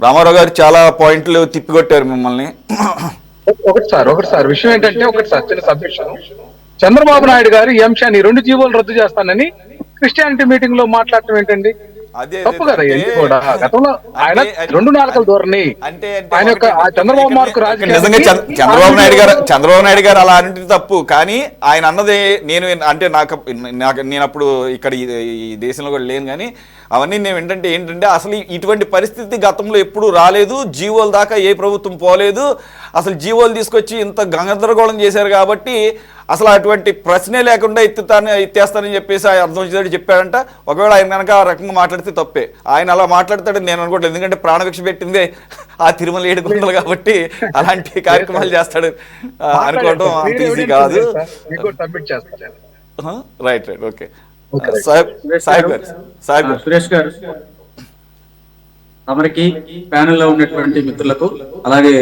రామారావు గారు చాలా పాయింట్లు తిప్పికొట్టారు మిమ్మల్ని. ఒకటి సార్ విషయం ఏంటంటే చిన్న సబ్జెక్షన్. చంద్రబాబు నాయుడు గారు ఈ అంశాన్ని 2 జీవోలు రద్దు చేస్తానని క్రిస్టియానిటీ మీటింగ్ లో మాట్లాడటం ఏంటండి? తప్పు కదా ఇది కూడా. గతంలో ఆయన 2 నాలుకల ధోరణి, ఆయన యొక్క చంద్రబాబు మార్కు నిజంగా చంద్రబాబు నాయుడు గారు అలా అంటే తప్పు. కానీ ఆయన అన్నది నేను అంటే నేను అప్పుడు ఇక్కడ ఈ దేశంలో కూడా లేను. కానీ అవన్నీ నేను ఏంటంటే అసలు ఇటువంటి పరిస్థితి గతంలో ఎప్పుడు రాలేదు. జీవోల దాకా ఏ ప్రభుత్వం పోలేదు. అసలు జీవోలు తీసుకొచ్చి ఇంత గందరగోళం చేశారు కాబట్టి అసలు అటువంటి ప్రశ్నే లేకుండా ఎత్తేస్తానని చెప్పేసి ఆయన అర్థం వచ్చేటట్టు చెప్పాడంట. ఒకవేళ ఆయన కనుక ఆ రకంగా మాట్లాడితే తప్పే. ఆయన అలా మాట్లాడతాడని నేను అనుకోవట్లేదు. ఎందుకంటే ప్రాణభిక్ష పెట్టిందే ఆ తిరుమల 7 గుంటలు కాబట్టి అలాంటి కార్యక్రమాలు చేస్తాడు అనుకోవడం అంత ఈజీ కాదు. Right okay. సురేష్ గారు, తమరికి ప్యానెల్ లో ఉన్నటువంటి మిత్రులకు, అలాగే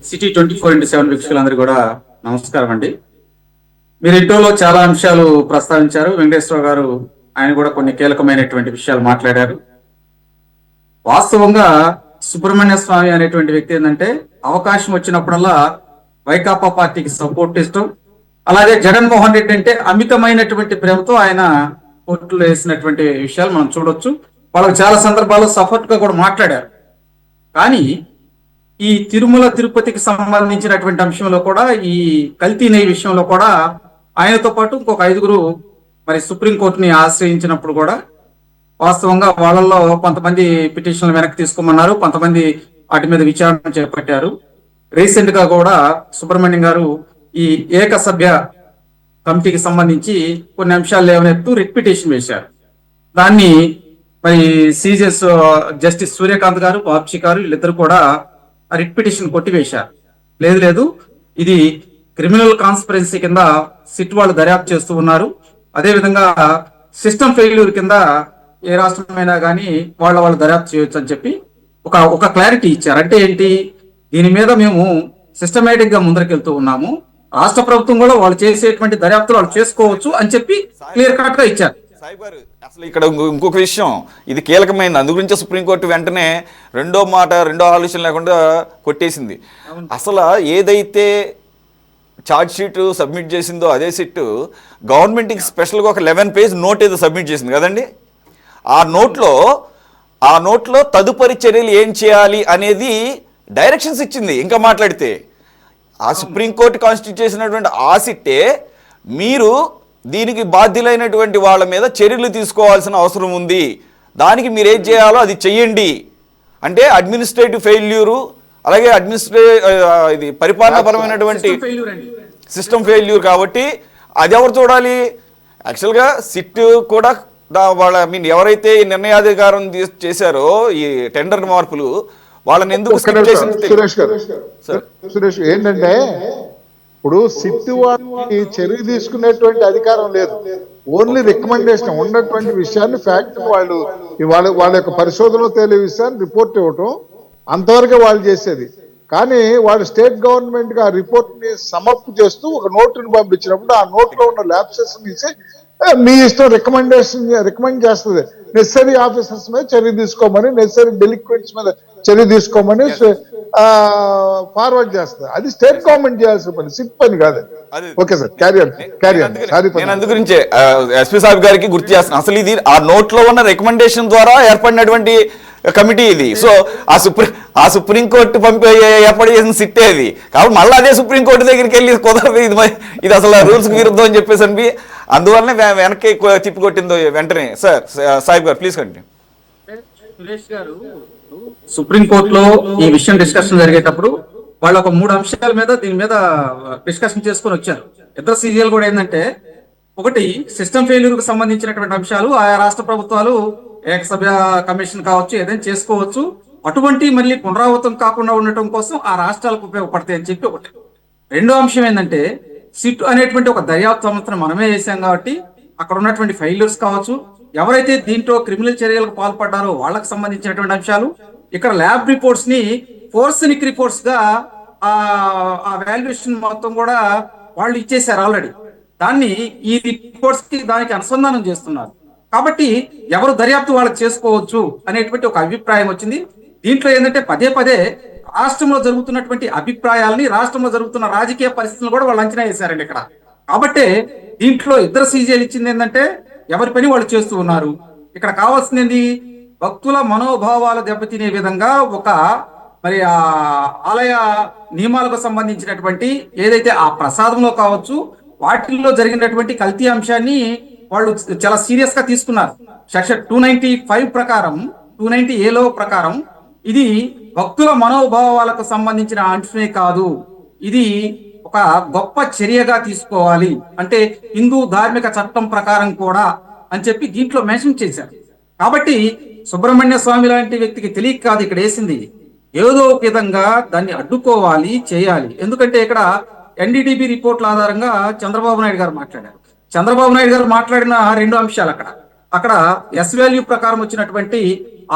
సిటీ 24x7 వీక్షకులందరూ కూడా నమస్కారం అండి. మీరు ఇంటోలో చాలా అంశాలు ప్రస్తావించారు. వెంకటేశ్వర గారు ఆయన కూడా కొన్ని కీలకమైనటువంటి విషయాలు మాట్లాడారు. వాస్తవంగా సుబ్రహ్మణ్య స్వామి అనేటువంటి వ్యక్తి ఏంటంటే అవకాశం వచ్చినప్పుడల్లా వైకాపా పార్టీకి సపోర్ట్ ఇష్టం. అలాగే జగన్మోహన్ రెడ్డి అంటే అమితమైనటువంటి ప్రేమతో ఆయన కోర్టులో వేసినటువంటి విషయాలు మనం చూడొచ్చు. వాళ్ళకి చాలా సందర్భాల్లో సపోర్ట్ గా కూడా మాట్లాడారు. కానీ ఈ తిరుమల తిరుపతికి సంబంధించినటువంటి అంశంలో కూడా, ఈ కల్తీ నెయ్యి విషయంలో కూడా ఆయనతో పాటు ఇంకొక 5గురు మరి సుప్రీంకోర్టుని ఆశ్రయించినప్పుడు కూడా వాస్తవంగా వాళ్ళల్లో కొంతమంది పిటిషన్లు వెనక్కి తీసుకోమన్నారు, కొంతమంది వాటి మీద విచారణ చేపట్టారు. రీసెంట్ గా కూడా సుబ్రహ్మణ్యం గారు ఈ ఏకసభ్య కమిటీకి సంబంధించి కొన్ని అంశాలు లేవనెత్తు రిట్ పిటిషన్ వేశారు. దాన్ని మరి సీజెస్ జస్టిస్ సూర్యకాంత్ గారు, బాబ్జీ గారు వీళ్ళిద్దరు కూడా రిట్ పిటిషన్ కొట్టివేశారు. లేదు ఇది క్రిమినల్ కాన్స్పిరెన్సీ కింద సిట్ వాళ్ళు దర్యాప్తు చేస్తూ ఉన్నారు. అదేవిధంగా సిస్టమ్ ఫెయిల్యూర్ కింద ఏ రాష్ట్రమైనా కానీ వాళ్ళు దర్యాప్తు చేయొచ్చు అని చెప్పి ఒక క్లారిటీ ఇచ్చారు. అంటే ఏంటి, దీని మీద మేము సిస్టమేటిక్ గా ముందరకెళ్తూ ఉన్నాము, రాష్ట్ర ప్రభుత్వం కూడా వాళ్ళు చేసేటువంటి దర్యాప్తులు వాళ్ళు చేసుకోవచ్చు అని చెప్పి క్లియర్ కట్ గా ఇచ్చారు. సాయిబ్ గారు, అసలు ఇక్కడ ఇంకొక విషయం, ఇది కీలకమైనది. అందు గురించి సుప్రీంకోర్టు వెంటనే రెండో ఆలోచన లేకుండా కొట్టేసింది. అసలు ఏదైతే ఛార్జ్ షీట్ సబ్మిట్ చేసిందో అదే సిట్ గవర్నమెంట్కి స్పెషల్గా ఒక 11 పేజ్ నోట్ ఏదో సబ్మిట్ చేసింది కదండి. ఆ నోట్లో తదుపరి చర్యలు ఏం చేయాలి అనేది డైరెక్షన్స్ ఇచ్చింది. ఇంకా మాట్లాడితే ఆ సుప్రీంకోర్టు కాన్స్టిట్యూట్ చేసినటువంటి ఆ సిట్టే మీరు దీనికి బాధ్యులైనటువంటి వాళ్ళ మీద చర్యలు తీసుకోవాల్సిన అవసరం ఉంది, దానికి మీరు ఏం చేయాలో అది చెయ్యండి అంటే అడ్మినిస్ట్రేటివ్ ఫెయిల్యూరు, అలాగే ఇది పరిపాలనాపరమైనటువంటి సిస్టమ్ ఫెయిల్యూర్. కాబట్టి అది ఎవరు చూడాలి? యాక్చువల్గా సిట్ కూడా ఎవరైతే ఈ నిర్ణయాధికారం చేశారో ఈ టెండర్ మార్పులు వాళ్ళని ఎందుకు సురేష్ ఏంటంటే ఇప్పుడు సిట్ వాళ్ళకి చర్య తీసుకునేటువంటి అధికారం లేదు. ఓన్లీ రికమెండేషన్ ఉన్నటువంటి విషయాన్ని ఫ్యాక్ట్ వాళ్ళ యొక్క పరిశోధనలో తేలే విషయాన్ని రిపోర్ట్ ఇవ్వటం అంతవరకే వాళ్ళు చేసేది. కానీ వాళ్ళు స్టేట్ గవర్నమెంట్ గా ఆ రిపోర్ట్ ని సమర్పు చేస్తూ ఒక నోటుని పంపించినప్పుడు ఆ నోట్ లో ఉన్న ల్యాప్సెస్ తీసి మీ ఇష్టం రికమెండ్ చేస్తుంది. నెసరీ ఆఫీసర్స్ మీద చర్య తీసుకోమని, నెసరీ డెలిక్వెంట్స్ మీద చర్య తీసుకోమని ఫార్వర్డ్ చేస్తుంది. అది స్టేట్ గవర్నమెంట్ చేయాల్సిన పని, సిట్ పని కాదు. ఓకే సార్, నేను అందు గురించే ఎస్పీ సాబ్ గారికి గుర్తు చేస్తున్నాను. అసలు ఇది ఆ నోట్ లో ఉన్న రికమెండేషన్ ద్వారా ఏర్పడినటువంటి కమిటీ ఇది. సో ఆ సుప్రీంకోర్టు ఏర్పాటు చేసిన సిట్టే అది. కాబట్టి మళ్ళీ అదే సుప్రీంకోర్టు దగ్గరికి వెళ్ళి కుదరదు, ఇది అసలు రూల్స్ విరుద్ధం అని చెప్పేసి అని అందువల్లనే వెనక్కి తిప్పికొట్టిందో వెంటనే. సార్ సాహిబ్ గారు ప్లీజ్ కంటిన్యూ. సురేష్ గారు, సుప్రీంకోర్టులో ఈ విషయం డిస్కషన్ జరిగేటప్పుడు వాళ్ళు ఒక 3 అంశాల మీద దీని మీద డిస్కషన్ చేసుకొని వచ్చారు. ఇతర సీరియల్ కూడా ఏంటంటే, ఒకటి సిస్టమ్ ఫెయిల్యూర్ కు సంబంధించినటువంటి అంశాలు ఆయా రాష్ట్ర ప్రభుత్వాలు ఏకసభ్య కమిషన్ కావచ్చు ఏదైనా చేసుకోవచ్చు, అటువంటి మళ్ళీ పునరావృతం కాకుండా ఉండటం కోసం ఆ రాష్ట్రాలకు ఉపయోగపడతాయి అని చెప్పి ఒకటి. రెండో అంశం ఏంటంటే, సిట్ అనేటువంటి ఒక దర్యాప్తు సంస్థను మనమే చేశాం కాబట్టి అక్కడ ఉన్నటువంటి ఫెయిల్యూర్స్ కావచ్చు, ఎవరైతే దీంట్లో క్రిమినల్ చర్యలకు పాల్పడ్డారో వాళ్ళకి సంబంధించినటువంటి అంశాలు, ఇక్కడ ల్యాబ్ రిపోర్ట్స్ ని ఫోర్సనిక్ రిపోర్ట్స్ గా ఆ వాల్యుయేషన్ మొత్తం కూడా వాళ్ళు ఇచ్చేసారు ఆల్రెడీ. దాన్ని ఈ రిపోర్ట్స్ కి దానికి అనుసంధానం చేస్తున్నారు. కాబట్టి ఎవరు దర్యాప్తు వాళ్ళకి చేసుకోవచ్చు అనేటువంటి ఒక అభిప్రాయం వచ్చింది. దీంట్లో ఏంటంటే పదే పదే రాష్ట్రంలో జరుగుతున్నటువంటి అభిప్రాయాలని, రాష్ట్రంలో జరుగుతున్న రాజకీయ పరిస్థితులు కూడా వాళ్ళు అంచనా వేశారండి ఇక్కడ. కాబట్టి దీంట్లో ఇద్దరు సీజీలు ఇచ్చింది ఏంటంటే ఎవరి పని వాళ్ళు చేస్తూ ఉన్నారు. ఇక్కడ కావాల్సింది భక్తుల మనోభావాలు దెబ్బతినే విధంగా ఒక మరి ఆ ఆలయ నియమాలకు సంబంధించినటువంటి ఏదైతే ఆ ప్రసాదంలో కావచ్చు, వాటిల్లో జరిగినటువంటి కల్తీ అంశాన్ని వాళ్ళు చాలా సీరియస్ గా తీసుకున్నారు. సెక్షన్ 295 ప్రకారం, 290A ప్రకారం ఇది భక్తుల మనోభావాలకు సంబంధించిన అంశమే కాదు, ఇది ఒక గొప్ప చర్యగా తీసుకోవాలి, అంటే హిందూ ధార్మిక చట్టం ప్రకారం కూడా అని చెప్పి దీంట్లో మెన్షన్ చేశారు. కాబట్టి సుబ్రహ్మణ్య స్వామి లాంటి వ్యక్తికి తెలియక కాదు ఇక్కడ వేసింది, ఏదో ఒక విధంగా దాన్ని అడ్డుకోవాలి, చేయాలి. ఎందుకంటే ఇక్కడ ఎన్డీటీబీ రిపోర్ట్ల ఆధారంగా చంద్రబాబు నాయుడు గారు మాట్లాడారు. చంద్రబాబు నాయుడు గారు మాట్లాడిన రెండు అంశాలు అక్కడ ఎస్ వాల్యూ ప్రకారం వచ్చినటువంటి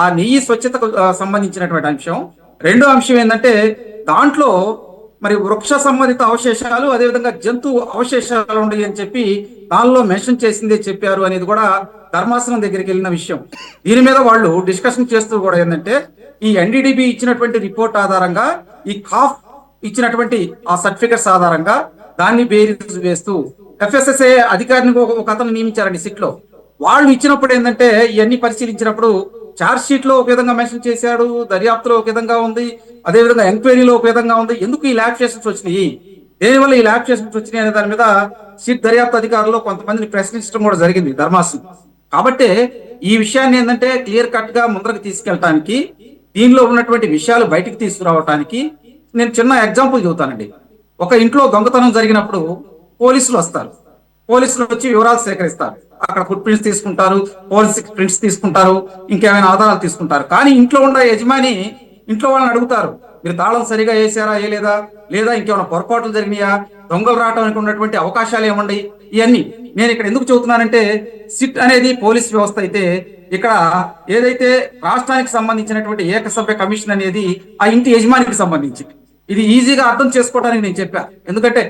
ఆ నెయ్యి స్వచ్ఛతకు సంబంధించినటువంటి అంశం. రెండో అంశం ఏంటంటే దాంట్లో మరి వృక్ష సంబంధిత అవశేషాలు, అదేవిధంగా జంతు అవశేషాలు ఉన్నాయి అని చెప్పి దానిలో మెన్షన్ చేసిందే చెప్పారు అనేది కూడా ధర్మాసనం దగ్గరికి వెళ్ళిన విషయం. దీని మీద వాళ్ళు డిస్కషన్ చేస్తూ కూడా ఏంటంటే ఈ ఎన్డీడీబీ ఇచ్చినటువంటి రిపోర్ట్ ఆధారంగా, ఈ కాఫ్ ఇచ్చినటువంటి ఆ సర్టిఫికెట్స్ ఆధారంగా దాన్ని బేరీజు వేస్తూ ఎఫ్ఎస్ఎస్ఏ అధికారిని ఒక అతను నియమించారండి సిట్ లో. వాళ్ళు ఇచ్చినప్పుడు ఏంటంటే ఇవన్నీ పరిశీలించినప్పుడు చార్జ్ షీట్ లో ఒక విధంగా మెన్షన్ చేశాడు, దర్యాప్తులో ఒక విధంగా ఉంది, అదేవిధంగా ఎంక్వైరీలో ఒక విధంగా ఉంది. ఎందుకు ఈ ల్యాబిటేషన్స్ వచ్చినాయి, దేనివల్ల ఈ ల్యాబిటేషన్స్ వచ్చినాయి అనే దాని మీద సిట్ దర్యాప్తు అధికారులు కొంతమందిని ప్రశ్నించడం కూడా జరిగింది ధర్మాసనం. కాబట్టి ఈ విషయాన్ని ఏంటంటే క్లియర్ కట్ గా ముందరకు తీసుకెళ్ళటానికి, దీనిలో ఉన్నటువంటి విషయాలు బయటికి తీసుకురావటానికి నేను చిన్న ఎగ్జాంపుల్ చెబుతానండి. ఒక ఇంట్లో దొంగతనం జరిగినప్పుడు పోలీసులు వస్తారు, పోలీసులు వచ్చి వివరాలు సేకరిస్తారు, అక్కడ ఫుట్ ప్రింట్స్ తీసుకుంటారు, పోలీస్ ప్రింట్స్ తీసుకుంటారు, ఇంకేమైనా ఆధారాలు తీసుకుంటారు. కానీ ఇంట్లో ఉన్న యజమాని ఇంట్లో వాళ్ళని అడుగుతారు, మీరు తాళం సరిగా వేసారా, లేదా ఇంకేమైనా పొరపాట్లు జరిగినాయా, దొంగలు రావడానికి ఉన్నటువంటి అవకాశాలు ఏమండి, ఇవన్నీ. నేను ఇక్కడ ఎందుకు చెబుతున్నానంటే సిట్ అనేది పోలీస్ వ్యవస్థ అయితే, ఇక్కడ ఏదైతే రాష్ట్రానికి సంబంధించినటువంటి ఏకసభ్య కమిషన్ అనేది ఆ ఇంటి యజమానికి సంబంధించి, ఇది ఈజీగా అర్థం చేసుకోవడానికి నేను చెప్పా. ఎందుకంటే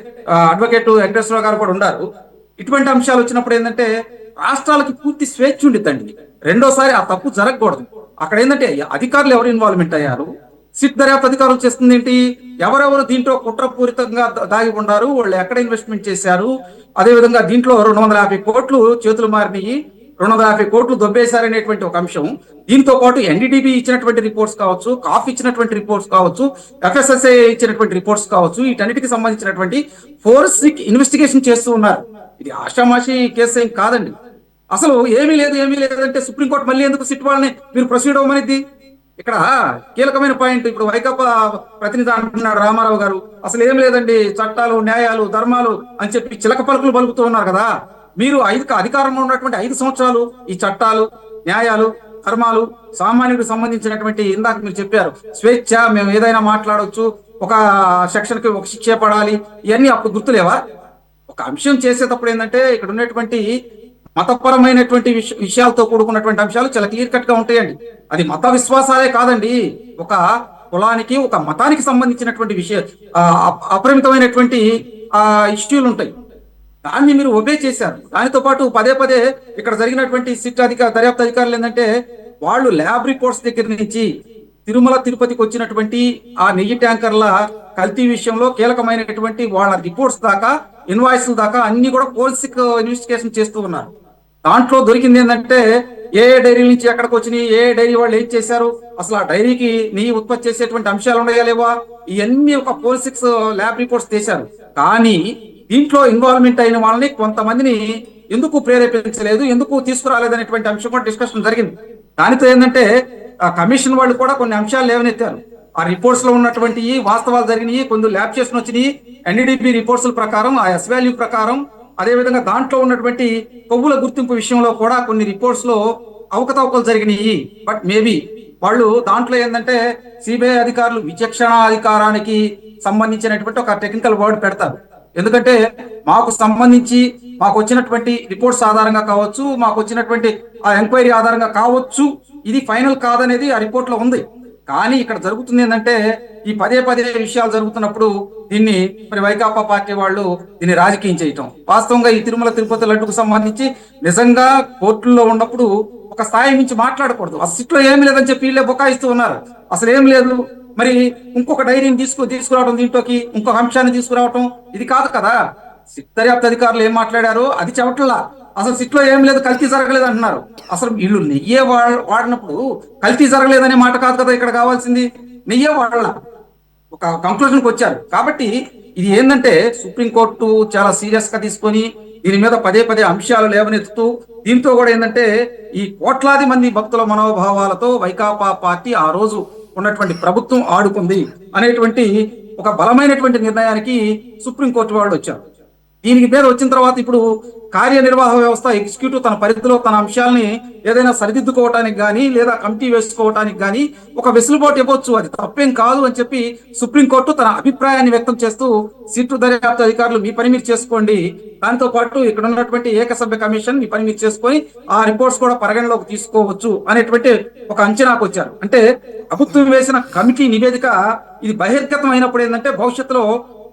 అడ్వకేట్ వెంకటేశ్వరరావు గారు కూడా ఉన్నారు. ఇటువంటి అంశాలు వచ్చినప్పుడు ఏంటంటే రాష్ట్రాలకి పూర్తి స్వేచ్ఛ ఉండిద్దండి. రెండోసారి ఆ తప్పు జరగకూడదు. అక్కడ ఏంటంటే అధికారులు ఎవరు ఇన్వాల్వ్మెంట్ అయ్యారు, సిట్ దర్యాప్తు అధికారులు చేస్తుంది ఏంటి, ఎవరెవరు దీంట్లో కుట్రపూరితంగా దాగి ఉన్నారు, వాళ్ళు ఎక్కడ ఇన్వెస్ట్మెంట్ చేశారు, అదేవిధంగా దీంట్లో 250 కోట్లు చేతులు మారినాయి, 250 కోట్లు దొబ్బేశారనేటువంటి ఒక అంశం. దీంతో పాటు ఎన్డీటీబీ ఇచ్చినటువంటి రిపోర్ట్స్ కావచ్చు, కాఫ్ ఇచ్చినటువంటి రిపోర్ట్స్ కావచ్చు, ఎఫ్ఎస్ఎస్ఏ ఇచ్చినటువంటి రిపోర్ట్స్ కావచ్చు, వీటన్నిటికి సంబంధించినటువంటి ఫోరెన్సిక్ ఇన్వెస్టిగేషన్ చేస్తూ ఉన్నారు. ఇది ఆషామాషి కేసు ఏం కాదండి. అసలు ఏమీ లేదంటే సుప్రీంకోర్టు మళ్ళీ ఎందుకు సిట్ వాళ్ళని మీరు ప్రొసీడ్ అవ్వమనేది? ఇక్కడ కీలకమైన పాయింట్. ఇప్పుడు వైకాపా ప్రతినిధి అంటున్నాడు రామారావు గారు, అసలు ఏం లేదండి, చట్టాలు, న్యాయాలు, ధర్మాలు అని చెప్పి చిలక పలుకులు పలుకుతూ ఉన్నారు కదా. మీరు అధికారంలో ఉన్నటువంటి 5 సంవత్సరాలు ఈ చట్టాలు, న్యాయాలు, ధర్మాలు, సామాన్యుడికి సంబంధించినటువంటి ఇందాక మీరు చెప్పారు స్వేచ్ఛ, మేము ఏదైనా మాట్లాడవచ్చు, ఒక సెక్షన్ కి ఒక శిక్ష పడాలి, ఇవన్నీ అప్పుడు గుర్తులేవా? ఒక అంశం చేసేటప్పుడు ఏంటంటే ఇక్కడ ఉన్నటువంటి మతపరమైనటువంటి విషయాలతో కూడుకున్నటువంటి అంశాలు చాలా క్లియర్ కట్ గా ఉంటాయండి. అది మత విశ్వాసాలే కాదండి, ఒక కులానికి, ఒక మతానికి సంబంధించినటువంటి అపరిమితమైనటువంటి ఇష్యూలు ఉంటాయి. దాన్ని మీరు ఒబే చేశారు. దానితో పాటు పదే పదే ఇక్కడ జరిగినటువంటి సిట్ దర్యాప్తు అధికారులు ఏంటంటే వాళ్ళు ల్యాబ్ రిపోర్ట్స్ దగ్గర నుంచి తిరుమల తిరుపతికి వచ్చినటువంటి ఆ నెయ్యి ట్యాంకర్ల కల్తీ విషయంలో కీలకమైనటువంటి వాళ్ళ రిపోర్ట్స్ దాకా, ఇన్వాయిస్ల దాకా అన్ని కూడా ఫోరెన్సిక్ ఇన్వెస్టిగేషన్ చేస్తూ ఉన్నారు. దాంట్లో దొరికింది ఏంటంటే ఏ డైరీ నుంచి ఎక్కడికి వచ్చినాయి, ఏ డైరీ వాళ్ళు ఏం చేశారు, అసలు ఆ డైరీకి నెయ్యి ఉత్పత్తి చేసేటువంటి అంశాలు ఉన్నాయా లేవా, ఇవన్నీ ఒక ఫోరెన్సిక్స్ ల్యాబ్ రిపోర్ట్స్ చేశారు. కానీ దీంట్లో ఇన్వాల్వ్మెంట్ అయిన వాళ్ళని కొంతమందిని ఎందుకు ప్రేరేపించలేదు, ఎందుకు తీసుకురాలేదు అనేటువంటి అంశం కూడా డిస్కషన్ జరిగింది. దానితో ఏంటంటే కమిషన్ వాళ్ళు కూడా కొన్ని అంశాలు లేవనెత్తారు. ఆ రిపోర్ట్స్ లో ఉన్నటువంటి వాస్తవాలు జరిగినాయి, కొన్ని ల్యాబ్ చేసిన వచ్చినాయి, ఎన్డీడీపీ రిపోర్ట్స్ ప్రకారం, ఆ ఎస్ వాల్యూ ప్రకారం, అదేవిధంగా దాంట్లో ఉన్నటువంటి కొవ్వుల గుర్తింపు విషయంలో కూడా కొన్ని రిపోర్ట్స్ లో అవకతవకలు జరిగినాయి. బట్ మేబీ వాళ్ళు దాంట్లో ఏంటంటే సిబిఐ అధికారులు విచక్షణ అధికారానికి సంబంధించినటువంటి ఒక టెక్నికల్ వర్డ్ పెడతారు. ఎందుకంటే మాకు సంబంధించి మాకు వచ్చినటువంటి రిపోర్ట్స్ ఆధారంగా కావచ్చు, మాకు వచ్చినటువంటి ఆ ఎంక్వైరీ ఆధారంగా కావచ్చు, ఇది ఫైనల్ కాదనేది ఆ రిపోర్ట్ లో ఉంది. కానీ ఇక్కడ జరుగుతుంది ఏంటంటే ఈ పదే విషయాలు జరుగుతున్నప్పుడు దీన్ని మరి వైకాపా పార్టీ వాళ్ళు దీన్ని రాజకీయం చేయటం. వాస్తవంగా ఈ తిరుమల తిరుపతి లడ్డుకు సంబంధించి నిజంగా కోర్టుల్లో ఉన్నప్పుడు ఒక స్థాయి నుంచి మాట్లాడకూడదు. ఆ సిట్లో ఏమి లేదని చెప్పి వీళ్ళే బుకాయిస్తూ ఉన్నారు. అసలు ఏం లేదు, మరి ఇంకొక డైరీని తీసుకురావడం, దీంట్లోకి ఇంకొక అంశాన్ని తీసుకురావటం ఇది కాదు కదా. సిట్ దర్యాప్తు అధికారులు ఏం మాట్లాడారో అది చెప్పట్లా. అసలు సిట్లో ఏం లేదు, కల్తీ జరగలేదు అంటున్నారు. అసలు వీళ్ళు నెయ్యే వాడినప్పుడు కల్తీ జరగలేదనే మాట కాదు కదా ఇక్కడ కావాల్సింది. నెయ్యే వాడాల ఒక కంక్లూజన్కి వచ్చారు. కాబట్టి ఇది ఏంటంటే సుప్రీంకోర్టు చాలా సీరియస్ గా తీసుకొని దీని మీద పదే పదే అంశాలు లేవనెత్తుతూ, దీంతో కూడా ఏంటంటే ఈ కోట్లాది మంది భక్తుల మనోభావాలతో వైకాపా పార్టీ ఆ రోజు ఉన్నటువంటి ప్రభుత్వం ఆడుకుంది అనేటువంటి ఒక బలమైనటువంటి నిర్ణయానికి సుప్రీంకోర్టు వాళ్ళు వచ్చారు. దీనికి మీద వచ్చిన తర్వాత ఇప్పుడు కార్యనిర్వాహక వ్యవస్థ ఎగ్జిక్యూటివ్ తన పరిధిలో తన అంశాలని ఏదైనా సరిదిద్దుకోవటానికి కానీ లేదా కమిటీ వేసుకోవటానికి కానీ ఒక వెసులుబాటు ఇవ్వచ్చు, అది తప్పేం కాదు అని చెప్పి సుప్రీంకోర్టు తన అభిప్రాయాన్ని వ్యక్తం చేస్తూ సిట్టు దర్యాప్తు అధికారులు మీ పని మీరు చేసుకోండి, దాంతో పాటు ఇక్కడ ఉన్నటువంటి ఏకసభ్య కమిషన్ మీ పని మీరు చేసుకొని ఆ రిపోర్ట్స్ కూడా పరిగణలోకి తీసుకోవచ్చు అనేటువంటి ఒక అంచనాకు వచ్చారు. అంటే ప్రభుత్వం వేసిన కమిటీ నివేదిక ఇది బహిర్గతం అయినప్పుడు ఏంటంటే భవిష్యత్తులో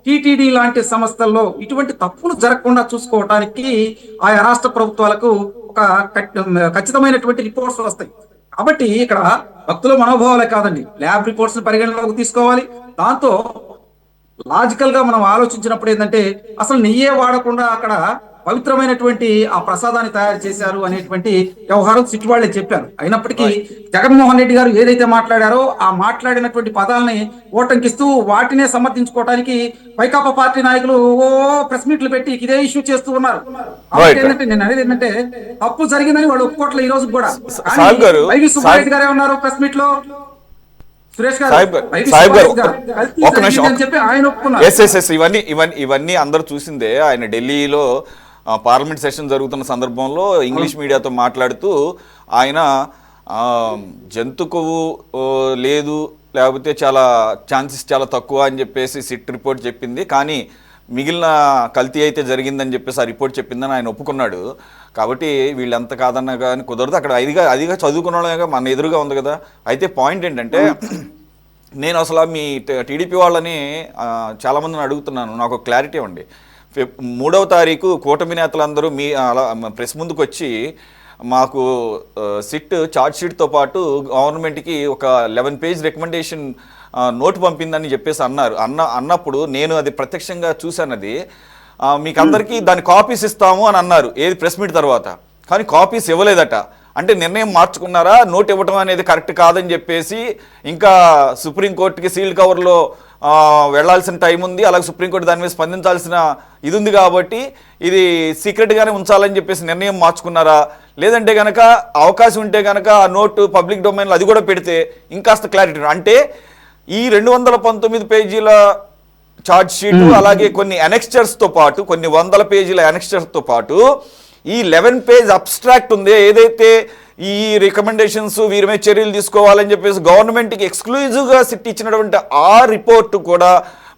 టీటీడీ లాంటి సంస్థల్లో ఇటువంటి తప్పులు జరగకుండా చూసుకోవటానికి ఆయా రాష్ట్ర ప్రభుత్వాలకు ఒక ఖచ్చితమైనటువంటి రిపోర్ట్స్ వస్తాయి. కాబట్టి ఇక్కడ భక్తుల మనోభావాలే కాదండి, ల్యాబ్ రిపోర్ట్స్ పరిగణలోకి తీసుకోవాలి. దాంతో లాజికల్ గా మనం ఆలోచించినప్పుడు ఏంటంటే అసలు నెయ్యే వాడకుండా అక్కడ పవిత్రమైనటువంటి ఆ ప్రసాదాన్ని తయారు చేశారు అనేటువంటి వ్యవహారం సిట్ వాళ్ళే చెప్పారు. అయినప్పటికీ జగన్మోహన్ రెడ్డి గారు ఏదైతే మాట్లాడారో ఆ మాట్లాడినటువంటి పదాలని ఓటంకిస్తూ వాటినే సమర్థించుకోవడానికి వైకాపా పార్టీ నాయకులు ప్రెస్ మీట్లు పెట్టి ఇదే ఇష్యూ చేస్తూ ఉన్నారు. ఏంటంటే నేను అనేది ఏంటంటే తప్పు జరిగిందని వాళ్ళు ఒప్పుకోవట్లేదు ఈ రోజు కూడా. వైవి సుబ్బారెడ్డి గారే ఉన్నారు ప్రెస్ మీట్ లో, సురేష్ గారు చెప్పి ఆయన ఒప్పుకున్నారు. ఇవన్నీ అందరూ చూసిందే. ఆయన ఢిల్లీలో పార్లమెంట్ సెషన్ జరుగుతున్న సందర్భంలో ఇంగ్లీష్ మీడియాతో మాట్లాడుతూ ఆయన జంతు కొవ్వు లేదు, లేకపోతే చాలా ఛాన్సెస్ చాలా తక్కువ అని చెప్పేసి సిట్ రిపోర్ట్ చెప్పింది, కానీ మిగిలిన కల్తీ అయితే జరిగిందని చెప్పేసి ఆ రిపోర్ట్ చెప్పిందని ఆయన ఒప్పుకున్నాడు. కాబట్టి వీళ్ళంత కాదన్నా కానీ కుదరదు. అక్కడ అదిగా చదువుకున్న వాళ్ళగా మన ఎదురుగా ఉంది కదా. అయితే పాయింట్ ఏంటంటే నేను అసలు మీ టీడీపీ వాళ్ళని చాలామందిని అడుగుతున్నాను, నాకు ఒక క్లారిటీ ఇవ్వండి. 3వ తారీఖు కూటమి నేతలందరూ మీ అలా ప్రెస్ ముందుకు వచ్చి మాకు సిట్ ఛార్జ్ షీట్తో పాటు గవర్నమెంట్కి ఒక 11 పేజ్ రికమెండేషన్ నోటు పంపిందని చెప్పేసి అన్నప్పుడు నేను అది ప్రత్యక్షంగా చూశాను. అది మీకు అందరికీ దాని కాపీస్ ఇస్తాము అని అన్నారు ఏది ప్రెస్ మీట్ తర్వాత, కానీ కాపీస్ ఇవ్వలేదట. అంటే నిర్ణయం మార్చుకున్నారా, నోట్ ఇవ్వటం అనేది కరెక్ట్ కాదని చెప్పేసి ఇంకా సుప్రీంకోర్టుకి సీల్డ్ కవర్లో వెళ్లాల్సిన టైం ఉంది, అలాగే సుప్రీంకోర్టు దాని మీద స్పందించాల్సిన ఇది ఉంది, కాబట్టి ఇది సీక్రెట్గానే ఉంచాలని చెప్పేసి నిర్ణయం మార్చుకున్నారా, లేదంటే కనుక అవకాశం ఉంటే కనుక ఆ నోటు పబ్లిక్ డొమైన్లో అది కూడా పెడితే ఇంకాస్త క్లారిటీ. అంటే ఈ 219 పేజీల ఛార్జ్ షీట్ అలాగే కొన్ని అనెక్స్చర్స్తో పాటు కొన్ని 100 పేజీల అనెక్స్చర్స్తో పాటు ఈ 11 పేజ్ అబ్స్ట్రాక్ట్ ఉంది, ఏదైతే ఈ రికమెండేషన్స్ వీరి మీద చర్యలు తీసుకోవాలని చెప్పేసి గవర్నమెంట్కి ఎక్స్క్లూజివ్గా సిట్ ఇచ్చినటువంటి ఆ రిపోర్టు కూడా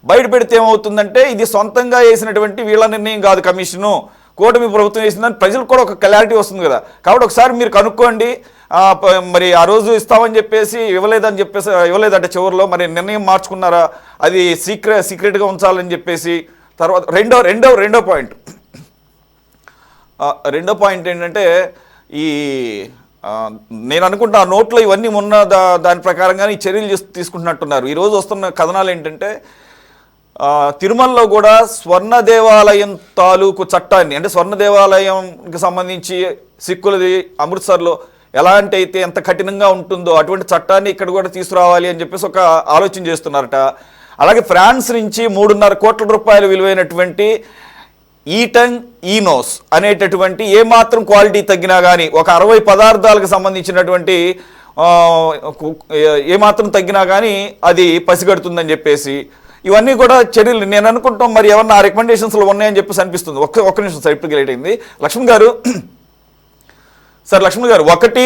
బయట పెడితే ఏమవుతుందంటే ఇది సొంతంగా వేసినటువంటి వీళ్ళ నిర్ణయం కాదు, కమిషను కూటమి ప్రభుత్వం వేసిందని ప్రజలకు కూడా ఒక క్లారిటీ వస్తుంది కదా. కాబట్టి ఒకసారి మీరు కనుక్కోండి. మరి ఆ రోజు ఇస్తామని చెప్పేసి ఇవ్వలేదంటే చివరిలో మరి నిర్ణయం మార్చుకున్నారా, అది సీక్రెట్గా ఉంచాలని చెప్పేసి. తర్వాత రెండో పాయింట్ ఏంటంటే ఈ నేను అనుకుంటా ఆ నోట్లో ఇవన్నీ ఉన్న దాని ప్రకారంగానే ఈ చర్యలు తీసుకుంటున్నట్టున్నారు. ఈరోజు వస్తున్న కథనాలు ఏంటంటే తిరుమలలో కూడా స్వర్ణ దేవాలయం తాలూకు చట్టాన్ని, అంటే స్వర్ణ దేవాలయంకి సంబంధించి సిక్కులది అమృత్సర్లో ఎలాంటి అయితే ఎంత కఠినంగా ఉంటుందో అటువంటి చట్టాన్ని ఇక్కడ కూడా తీసుకురావాలి అని చెప్పేసి ఒక ఆలోచన చేస్తున్నారట. అలాగే ఫ్రాన్స్ నుంచి 3.5 కోట్ల రూపాయలు విలువైనటువంటి ఈటంగ్ ఈనోస్ అనేటటువంటి ఏమాత్రం క్వాలిటీ తగ్గినా కానీ ఒక 60 పదార్థాలకు సంబంధించినటువంటి ఏమాత్రం తగ్గినా కానీ అది పసిగడుతుందని చెప్పేసి ఇవన్నీ కూడా చర్యలు నేను అనుకుంటాం. మరి ఏమన్నా ఆ రికమెండేషన్స్లో ఉన్నాయని చెప్పేసి అనిపిస్తుంది. ఒక్క నిమిషం సార్, ఇప్పుడు లేట్ అయింది. లక్ష్మణ్ గారు ఒకటి